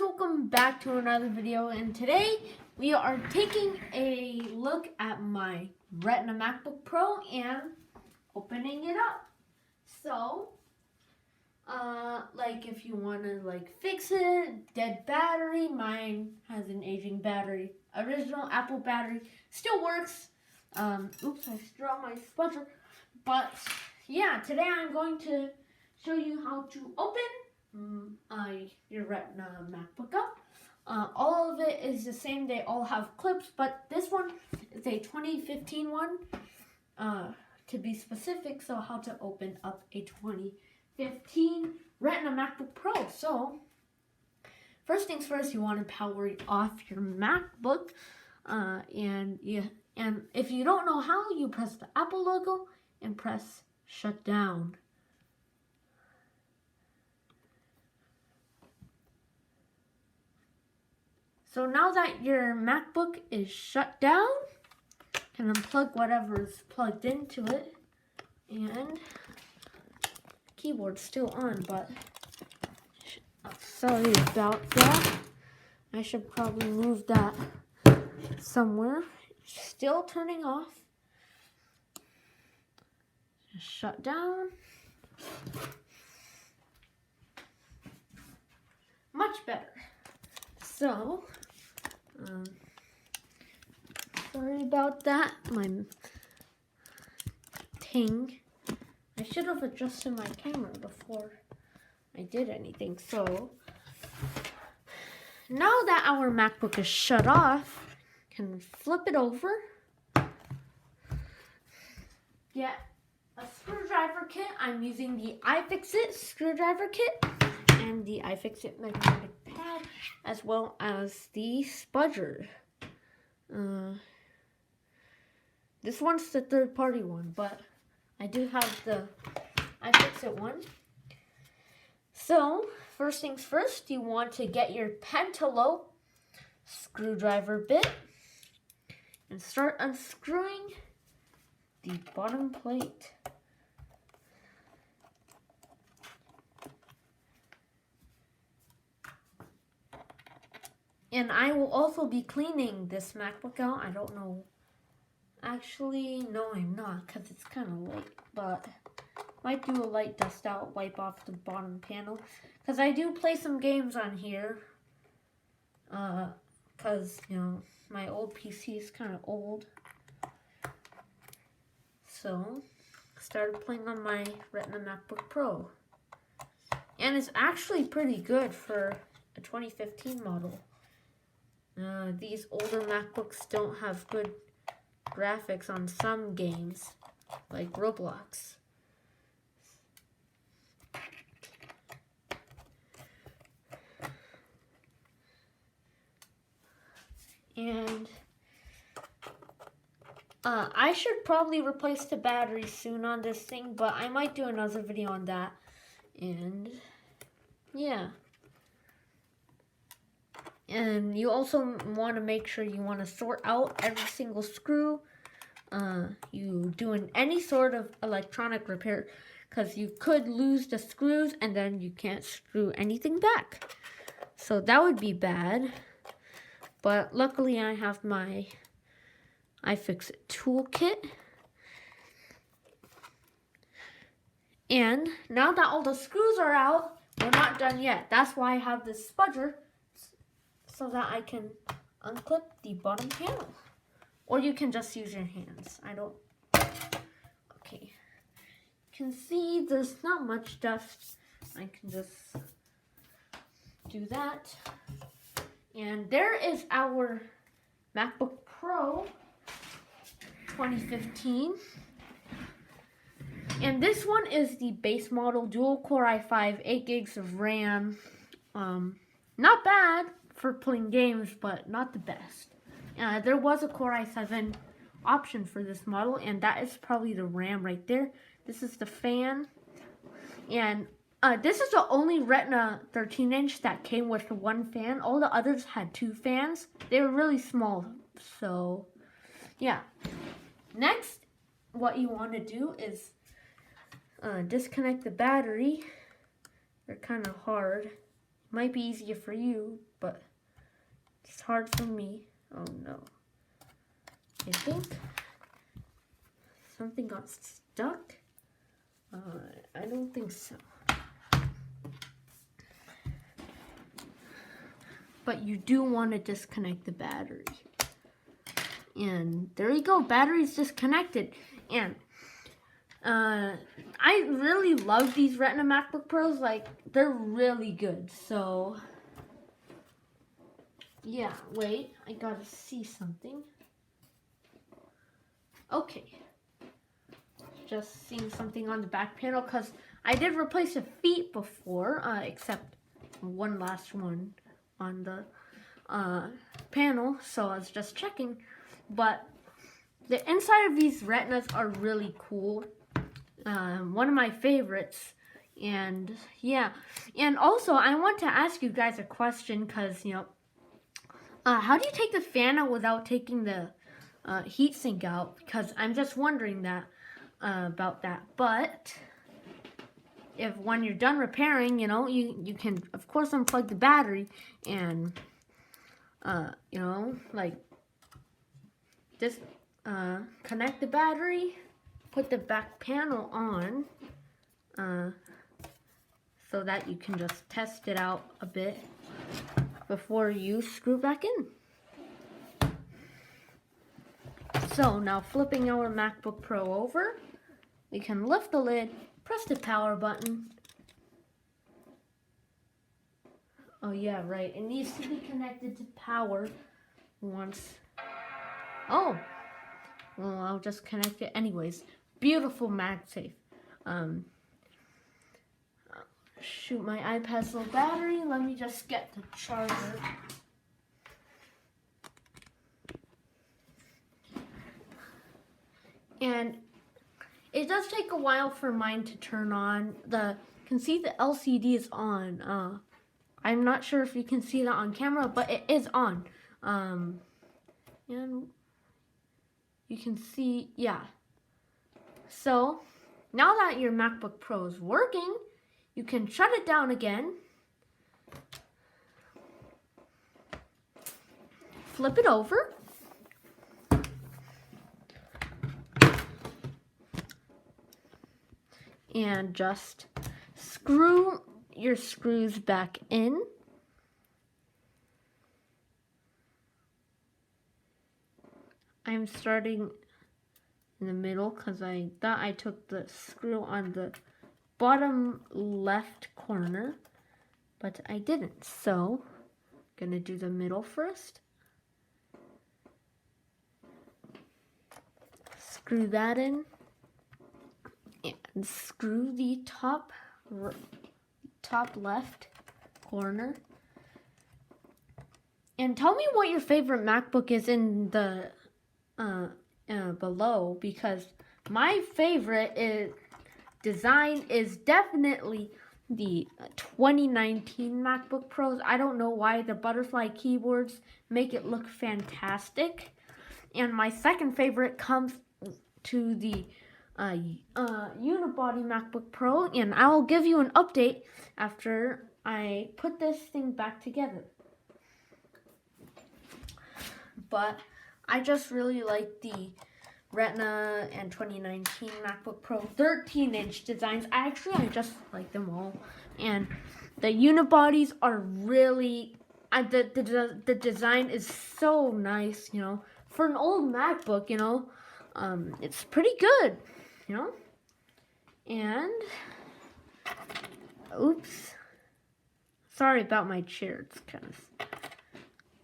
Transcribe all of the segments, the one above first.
welcome back to another video, and today we are taking a look at my Retina MacBook Pro and opening it up. So, like if you want to fix it, dead battery, mine has an aging battery, original Apple battery, still works. Oops, I dropped my spudger. But yeah, today I'm going to show you how to open your Retina MacBook up. All of it is the same. They all have clips, but this one is a 2015 one, to be specific. So how to open up a 2015 Retina MacBook Pro. So first things first, you want to power off your MacBook, and if you don't know how, you press the Apple logo and press shut down. So now that your MacBook is shut down, you can unplug whatever's plugged into it, and the keyboard's still on, but sorry about that. I should probably move that somewhere. Still turning off. Just shut down. Much better. So, sorry about that. My ting. I should have adjusted my camera before I did anything. So, now that our MacBook is shut off, can flip it over. Get a screwdriver kit. I'm using the iFixit screwdriver kit and the iFixit magnetic pad, as well as the spudger. This one's the third-party one, but I do have the iFixit one. So, first things first, you want to get your pentalobe screwdriver bit and start unscrewing the bottom plate. And I will also be cleaning this MacBook out. I don't know. Actually, no, I'm not, because it's kind of late. But might do a light dust out, wipe off the bottom panel. Because I do play some games on here. Because, you know, my old PC is kind of old. So, started playing on my Retina MacBook Pro. And it's actually pretty good for a 2015 model. These older MacBooks don't have good graphics on some games, like Roblox. And I should probably replace the battery soon on this thing, but I might do another video on that. And yeah. And you also want to make sure you want to sort out every single screw you doing any sort of electronic repair, because you could lose the screws and then you can't screw anything back. So that would be bad. But luckily I have my iFixit toolkit. And now that all the screws are out, we're not done yet. That's why I have this spudger, so that I can unclip the bottom panel. Or you can just use your hands. Okay. You can see there's not much dust. I can just do that. And there is our MacBook Pro 2015. And this one is the base model, dual core i5, 8 gigs of RAM. Not bad for playing games, but not the best. There was a Core i7 option for this model, and that is probably the RAM right there. This is the fan, and this is the only Retina 13-inch that came with one fan. All the others had two fans. They were really small, so yeah. Next, what you want to do is disconnect the battery. They're kind of hard. Might be easier for you, but it's hard for me. Oh no. I think something got stuck. I don't think so. But you do want to disconnect the battery. And there you go, battery's disconnected. And I really love these Retina MacBook Pros. Like, they're really good. So, yeah, wait, I gotta see something. Okay. Just seeing something on the back panel, because I did replace the feet before, except one last one on the panel, so I was just checking. But the inside of these Retinas are really cool. One of my favorites. And yeah, and also I want to ask you guys a question, because you know, how do you take the fan out without taking the heatsink out? Because I'm just wondering that about that. But if when you're done repairing, you know, you can of course unplug the battery and you know, like just connect the battery, put the back panel on so that you can just test it out a bit before you screw back in. So now flipping our MacBook Pro over, we can lift the lid, press the power button. Oh yeah, right, it needs to be connected to power once. Oh, well, I'll just connect it anyways. Beautiful MagSafe. Shoot, my iPad's low battery. Let me just get the charger. And it does take a while for mine to turn on. You can see the LCD is on. I'm not sure if you can see that on camera, but it is on. And you can see, yeah. So now that your MacBook Pro is working, you can shut it down again. Flip it over. And just screw your screws back in. I'm starting in the middle because I thought I took the screw on the bottom left corner, but I didn't. So, I'm gonna do the middle first. Screw that in. And screw the top left corner. And tell me what your favorite MacBook is in the below, because my favorite design is definitely the 2019 MacBook Pros. I don't know why the butterfly keyboards make it look fantastic. And my second favorite comes to the unibody MacBook Pro, and I'll give you an update after I put this thing back together. But I just really like the Retina and 2019 MacBook Pro 13-inch designs. I just like them all. And the unibodies are really, the design is so nice, you know. For an old MacBook, you know, it's pretty good, you know. And, oops. Sorry about my chair.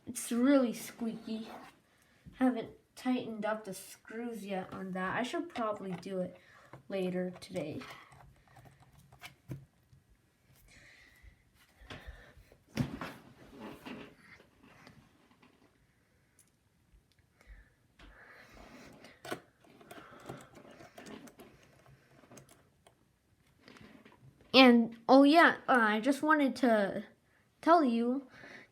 It's really squeaky. Haven't tightened up the screws yet on that. I should probably do it later today. And, oh yeah, I just wanted to tell you,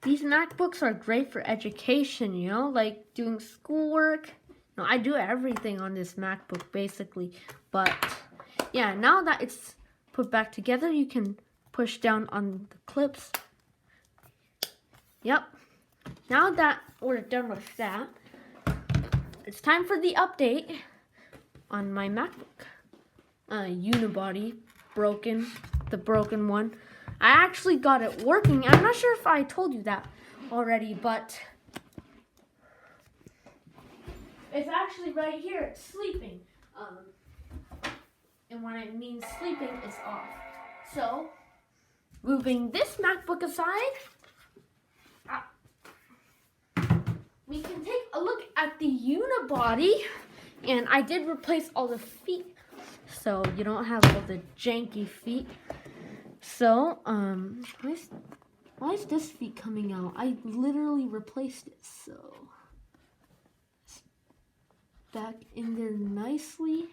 these MacBooks are great for education, you know, like doing schoolwork. You know, I do everything on this MacBook, basically. But, yeah, now that it's put back together, you can push down on the clips Yep. Now that we're done with that, it's time for the update on my MacBook. Unibody broken, the broken one. I actually got it working. I'm not sure if I told you that already, but it's actually right here. It's sleeping. And when I mean sleeping, it's off. So, moving this MacBook aside, we can take a look at the unibody. And I did replace all the feet, so you don't have all the janky feet. So, why is this feet coming out? I literally replaced it, so it's back in there nicely.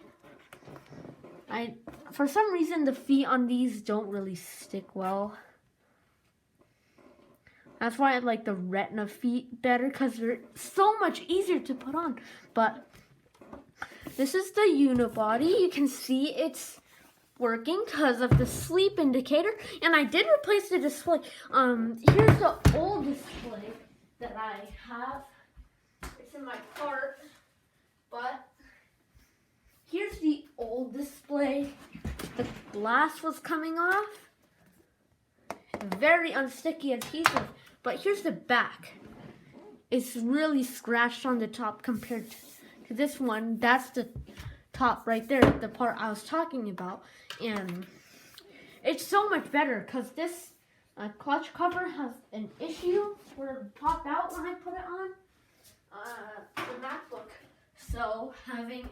For some reason, the feet on these don't really stick well. That's why I like the retina feet better, because they're so much easier to put on. But this is the unibody. You can see it's working because of the sleep indicator, and I did replace the display. Here's the old display that I have. It's in my cart, but here's the old display. The glass was coming off. Very unsticky adhesive, but here's the back. It's really scratched on the top compared to this one. That's the top right there, the part I was talking about, and it's so much better because this clutch cover has an issue where it popped out when I put it on the MacBook. So having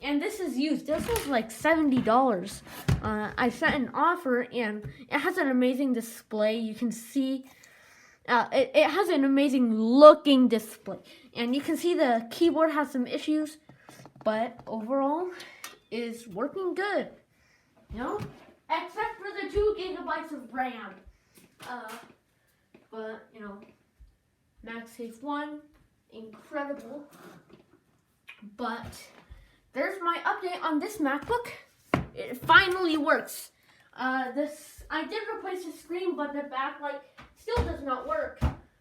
and this is used. This was like $70. I sent an offer, and it has an amazing display. You can see it has an amazing looking display, and you can see the keyboard has some issues, but overall is working good, you know, except for the 2 gigabytes of RAM. But you know, MagSafe 1, incredible. But there's my update on this MacBook. It finally works. I did replace the screen, but the backlight still does not work.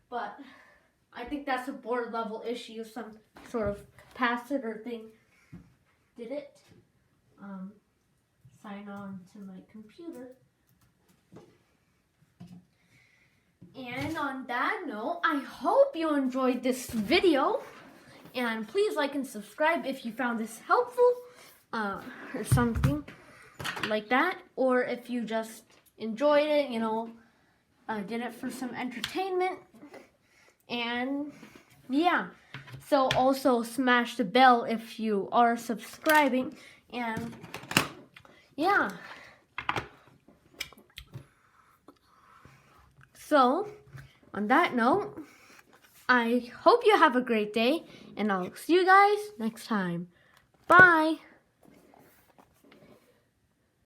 But I think that's a board level issue, some sort of capacitor thing did it. Sign on to my computer. And on that note, I hope you enjoyed this video. And please like and subscribe if you found this helpful, or something like that. Or if you just enjoyed it, you know, did it for some entertainment. And yeah, so also smash the bell if you are subscribing. And yeah, so on that note, I hope you have a great day, and I'll see you guys next time. Bye.